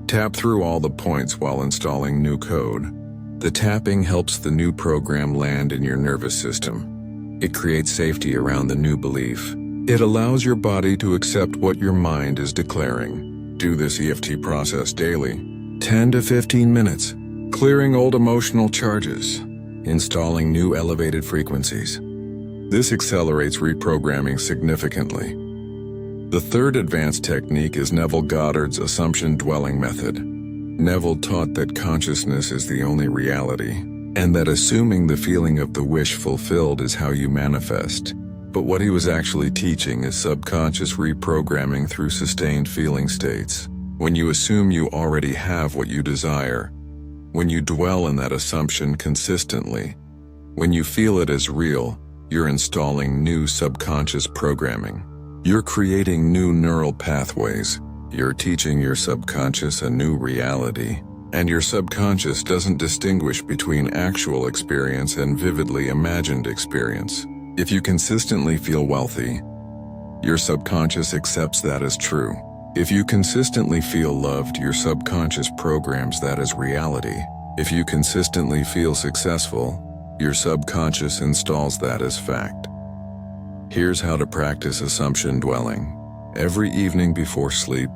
Tap through all the points while installing new code. The tapping helps the new program land in your nervous system. It creates safety around the new belief. It allows your body to accept what your mind is declaring. Do this EFT process daily, 10 to 15 minutes, clearing old emotional charges, installing new elevated frequencies. This accelerates reprogramming significantly. The third advanced technique is Neville Goddard's assumption dwelling method. Neville taught that consciousness is the only reality, and that assuming the feeling of the wish fulfilled is how you manifest. But what he was actually teaching is subconscious reprogramming through sustained feeling states. When you assume you already have what you desire, when you dwell in that assumption consistently, when you feel it as real, you're installing new subconscious programming. You're creating new neural pathways. You're teaching your subconscious a new reality. And your subconscious doesn't distinguish between actual experience and vividly imagined experience. If you consistently feel wealthy, your subconscious accepts that as true. If you consistently feel loved, your subconscious programs that as reality. If you consistently feel successful, your subconscious installs that as fact. Here's how to practice assumption dwelling. Every evening before sleep,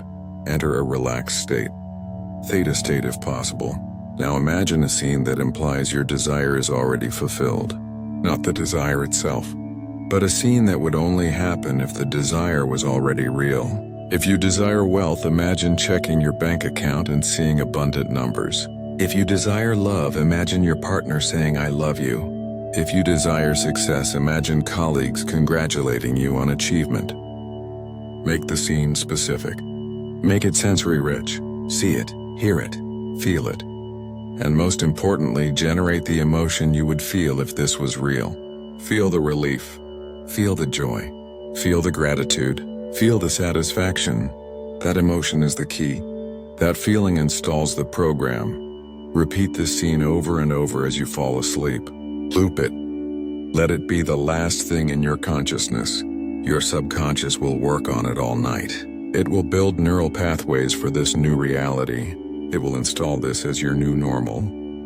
enter a relaxed state. Theta state if possible. Now imagine a scene that implies your desire is already fulfilled. Not the desire itself, but a scene that would only happen if the desire was already real. If you desire wealth, imagine checking your bank account and seeing abundant numbers. If you desire love, imagine your partner saying, "I love you." If you desire success, imagine colleagues congratulating you on achievement. Make the scene specific. Make it sensory rich. See it, hear it, feel it. And most importantly, generate the emotion you would feel if this was real. Feel the relief. Feel the joy. Feel the gratitude. Feel the satisfaction. That emotion is the key. That feeling installs the program. Repeat this scene over and over as you fall asleep. Loop it. Let it be the last thing in your consciousness. Your subconscious will work on it all night. It will build neural pathways for this new reality. It will install this as your new normal.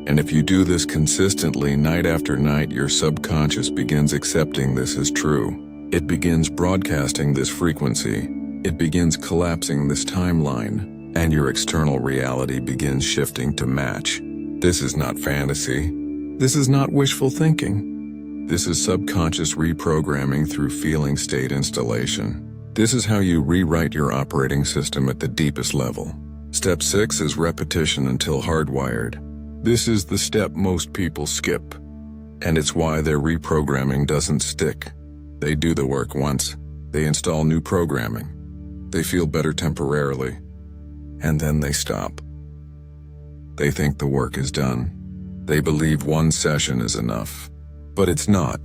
And if you do this consistently night after night, your subconscious begins accepting this as true. It begins broadcasting this frequency. It begins collapsing this timeline, and your external reality begins shifting to match. This is not fantasy. This is not wishful thinking. This is subconscious reprogramming through feeling state installation. This is how you rewrite your operating system at the deepest level. Step 6 is repetition until hardwired. This is the step most people skip. And it's why their reprogramming doesn't stick. They do the work once. They install new programming. They feel better temporarily. And then they stop. They think the work is done. They believe one session is enough. But it's not.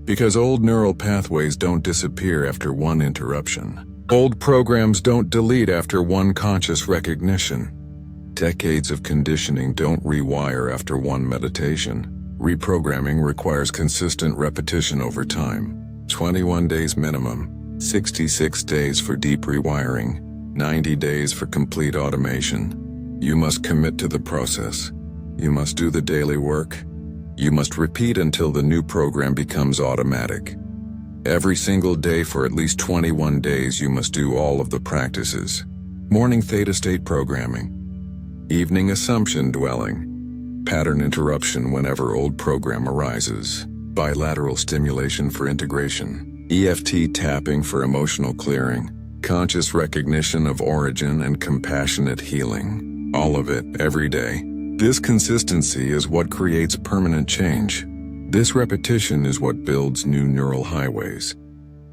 Because old neural pathways don't disappear after one interruption. Old programs don't delete after one conscious recognition. Decades of conditioning don't rewire after one meditation. Reprogramming requires consistent repetition over time. 21 days minimum, 66 days for deep rewiring, 90 days for complete automation. You must commit to the process. You must do the daily work. You must repeat until the new program becomes automatic. Every single day for at least 21 days you must do all of the practices. Morning theta state programming. Evening assumption dwelling. Pattern interruption whenever old program arises. Bilateral stimulation for integration. EFT tapping for emotional clearing. Conscious recognition of origin and compassionate healing. All of it, every day. This consistency is what creates permanent change. This repetition is what builds new neural highways.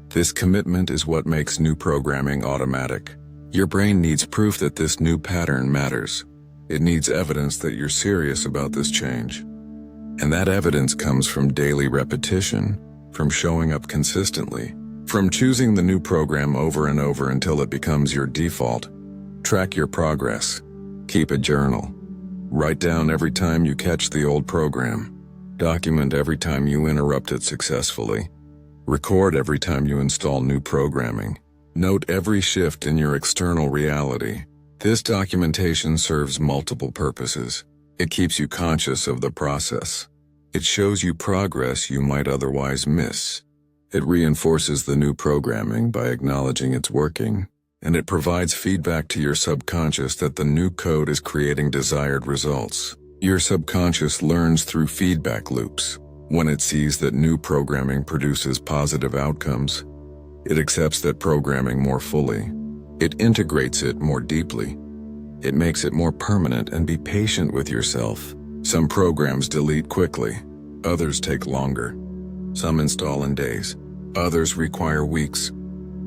This commitment is what makes new programming automatic. Your brain needs proof that this new pattern matters. It needs evidence that you're serious about this change. And that evidence comes from daily repetition, from showing up consistently, from choosing the new program over and over until it becomes your default. Track your progress. Keep a journal. Write down every time you catch the old program. Document every time you interrupt it successfully. Record every time you install new programming. Note every shift in your external reality. This documentation serves multiple purposes. It keeps you conscious of the process. It shows you progress you might otherwise miss. It reinforces the new programming by acknowledging it's working. And it provides feedback to your subconscious that the new code is creating desired results. Your subconscious learns through feedback loops. When it sees that new programming produces positive outcomes, it accepts that programming more fully. It integrates it more deeply. It makes it more permanent, and be patient with yourself. Some programs delete quickly. Others take longer. Some install in days. Others require weeks.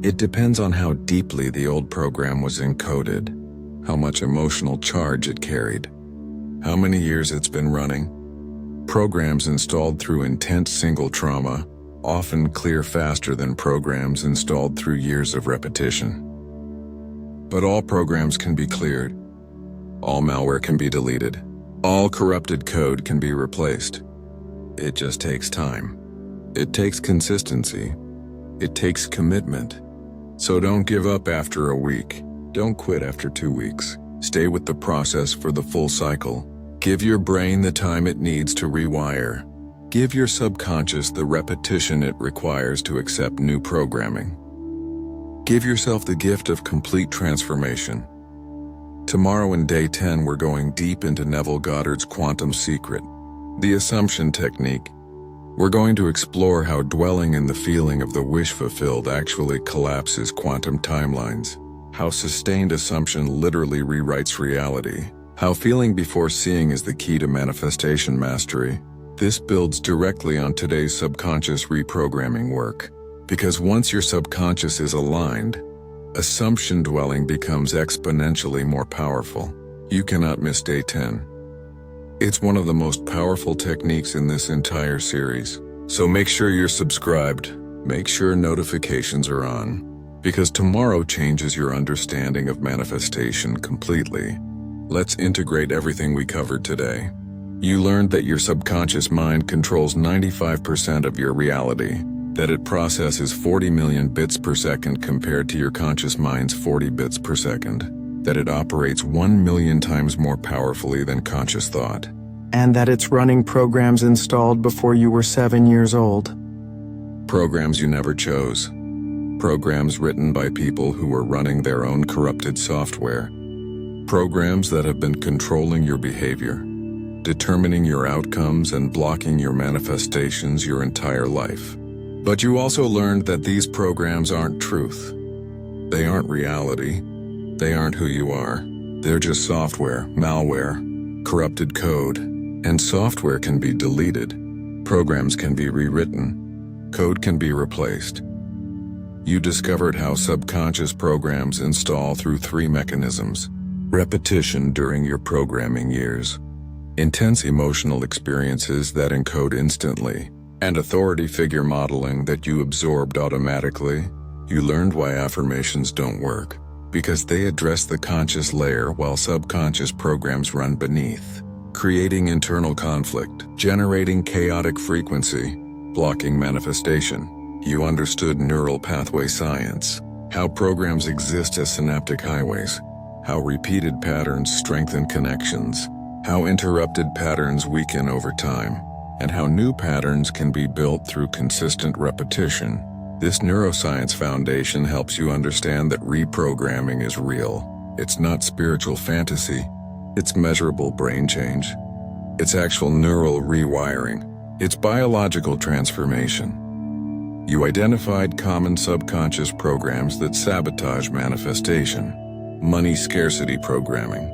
It depends on how deeply the old program was encoded, how much emotional charge it carried, how many years it's been running. Programs installed through intense single trauma often clear faster than programs installed through years of repetition. But all programs can be cleared. All malware can be deleted. All corrupted code can be replaced. It just takes time. It takes consistency. It takes commitment. So don't give up after a week. Don't quit after 2 weeks. Stay with the process for the full cycle. Give your brain the time it needs to rewire. Give your subconscious the repetition it requires to accept new programming. Give yourself the gift of complete transformation. Tomorrow in day 10, we're going deep into Neville Goddard's quantum secret, the assumption technique. We're going to explore how dwelling in the feeling of the wish fulfilled actually collapses quantum timelines, how sustained assumption literally rewrites reality, how feeling before seeing is the key to manifestation mastery. This builds directly on today's subconscious reprogramming work, because once your subconscious is aligned, assumption dwelling becomes exponentially more powerful. You cannot miss day 10. It's one of the most powerful techniques in this entire series. So make sure you're subscribed. Make sure notifications are on, because tomorrow changes your understanding of manifestation completely. Let's integrate everything we covered today. You learned that your subconscious mind controls 95% of your reality. that it processes 40 million bits per second compared to your conscious mind's 40 bits per second, that it operates 1 million times more powerfully than conscious thought, and that it's running programs installed before you were 7 years old. Programs you never chose. Programs written by people who were running their own corrupted software. Programs that have been controlling your behavior, determining your outcomes and blocking your manifestations your entire life. But you also learned that these programs aren't truth. They aren't reality. They aren't who you are. They're just software, malware, corrupted code, and software can be deleted. Programs can be rewritten. Code can be replaced. You discovered how subconscious programs install through 3 mechanisms: repetition during your programming years, intense emotional experiences that encode instantly, and authority figure modeling that you absorbed automatically. You learned why affirmations don't work, because they address the conscious layer while subconscious programs run beneath, creating internal conflict, generating chaotic frequency, blocking manifestation. You understood neural pathway science, how programs exist as synaptic highways, how repeated patterns strengthen connections, how interrupted patterns weaken over time, and how new patterns can be built through consistent repetition. This neuroscience foundation helps you understand that reprogramming is real. It's not spiritual fantasy. It's measurable brain change. It's actual neural rewiring. It's biological transformation. You identified common subconscious programs that sabotage manifestation: money scarcity programming,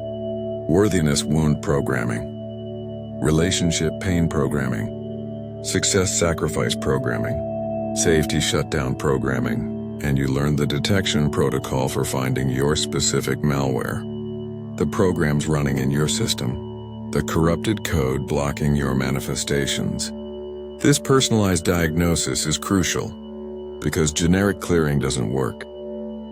worthiness wound programming, relationship pain programming, success sacrifice programming, safety shutdown programming, and you learned the detection protocol for finding your specific malware. The programs running in your system, the corrupted code blocking your manifestations. This personalized diagnosis is crucial, because generic clearing doesn't work.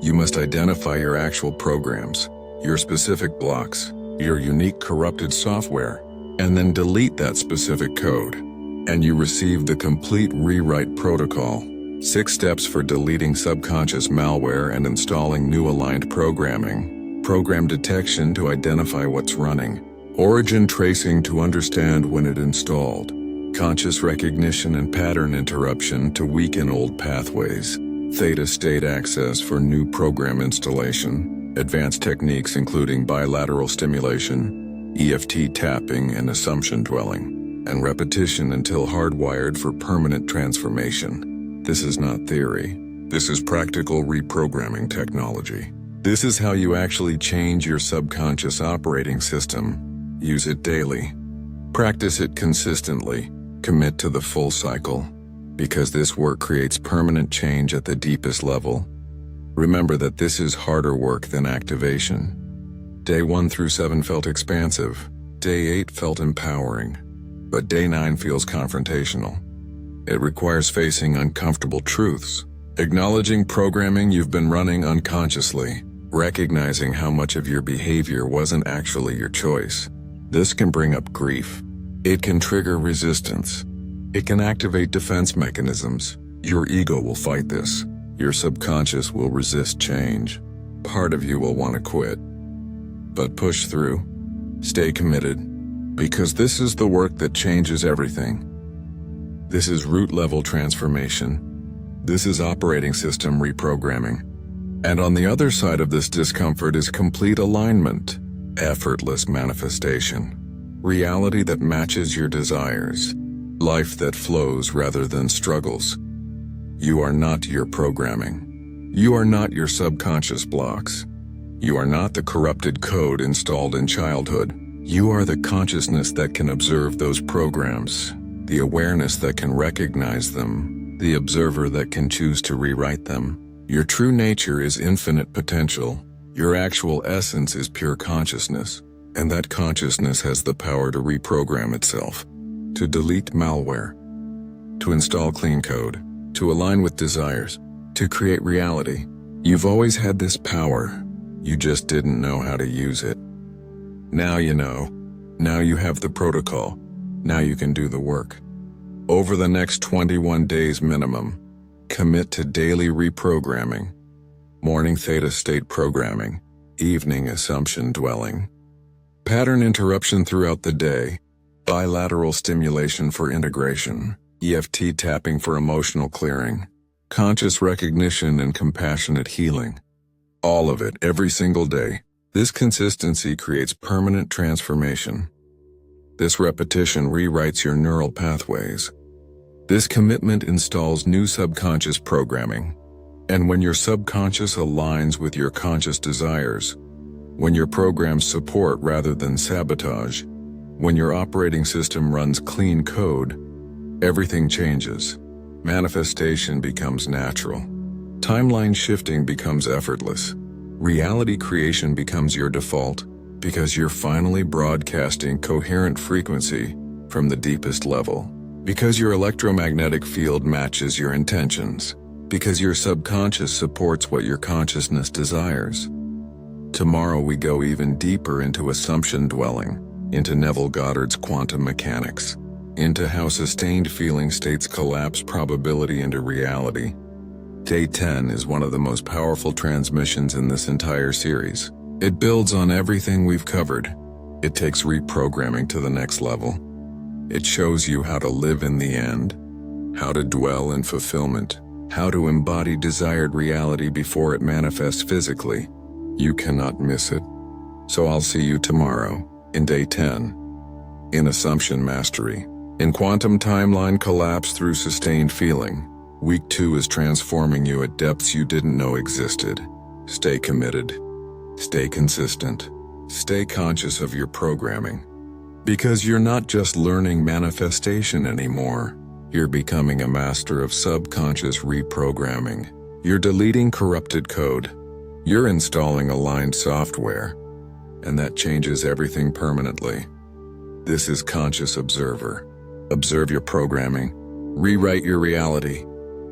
You must identify your actual programs, your specific blocks, your unique corrupted software, and then delete that specific code. And you receive the complete rewrite protocol. 6 steps for deleting subconscious malware and installing new aligned programming. Program detection to identify what's running. Origin tracing to understand when it installed. Conscious recognition and pattern interruption to weaken old pathways. Theta state access for new program installation. Advanced techniques including bilateral stimulation, EFT tapping and assumption dwelling, and repetition until hardwired for permanent transformation. This is not theory. This is practical reprogramming technology. This is how you actually change your subconscious operating system. Use it daily. Practice it consistently. Commit to the full cycle, because this work creates permanent change at the deepest level. Remember that this is harder work than activation. Day 1 through 7 felt expansive. Day 8 felt empowering. But day 9 feels confrontational. It requires facing uncomfortable truths, acknowledging programming you've been running unconsciously, recognizing how much of your behavior wasn't actually your choice. This can bring up grief. It can trigger resistance. It can activate defense mechanisms. Your ego will fight this. Your subconscious will resist change. Part of you will want to quit. But push through. Stay committed. Because this is the work that changes everything. This is root-level transformation. This is operating system reprogramming. And on the other side of this discomfort is complete alignment, effortless manifestation. Reality that matches your desires. Life that flows rather than struggles. You are not your programming. You are not your subconscious blocks. You are not the corrupted code installed in childhood. You are the consciousness that can observe those programs, the awareness that can recognize them, the observer that can choose to rewrite them. Your true nature is infinite potential. Your actual essence is pure consciousness. And that consciousness has the power to reprogram itself, to delete malware, to install clean code, to align with desires, to create reality. You've always had this power. You just didn't know how to use it. Now you know. Now you have the protocol. Now you can do the work. Over the next 21 days minimum, Commit to daily reprogramming. Morning theta state programming, evening assumption dwelling. Pattern interruption throughout the day, bilateral stimulation for integration, EFT tapping for emotional clearing, conscious recognition and compassionate healing. All of it every single day. This consistency creates permanent transformation. This repetition rewrites your neural pathways. This commitment installs new subconscious programming. And when your subconscious aligns with your conscious desires, when your programs support rather than sabotage, when your operating system runs clean code, everything changes. Manifestation becomes natural. Timeline shifting becomes effortless. Reality creation becomes your default because you're finally broadcasting coherent frequency from the deepest level. Because your electromagnetic field matches your intentions. Because your subconscious supports what your consciousness desires. Tomorrow we go even deeper into assumption dwelling, into Neville Goddard's quantum mechanics, into how sustained feeling states collapse probability into reality. Day 10 is one of the most powerful transmissions in this entire series. It builds on everything we've covered. It takes reprogramming to the next level. It shows you how to live in the end, how to dwell in fulfillment, how to embody desired reality before it manifests physically. You cannot miss it. So I'll see you tomorrow, in Day 10. In Assumption Mastery. In Quantum Timeline Collapse through Sustained Feeling. Week 2 is transforming you at depths you didn't know existed. Stay committed. Stay consistent. Stay conscious of your programming. Because you're not just learning manifestation anymore. You're becoming a master of subconscious reprogramming. You're deleting corrupted code. You're installing aligned software. And that changes everything permanently. This is Conscious Observer. Observe your programming. Rewrite your reality.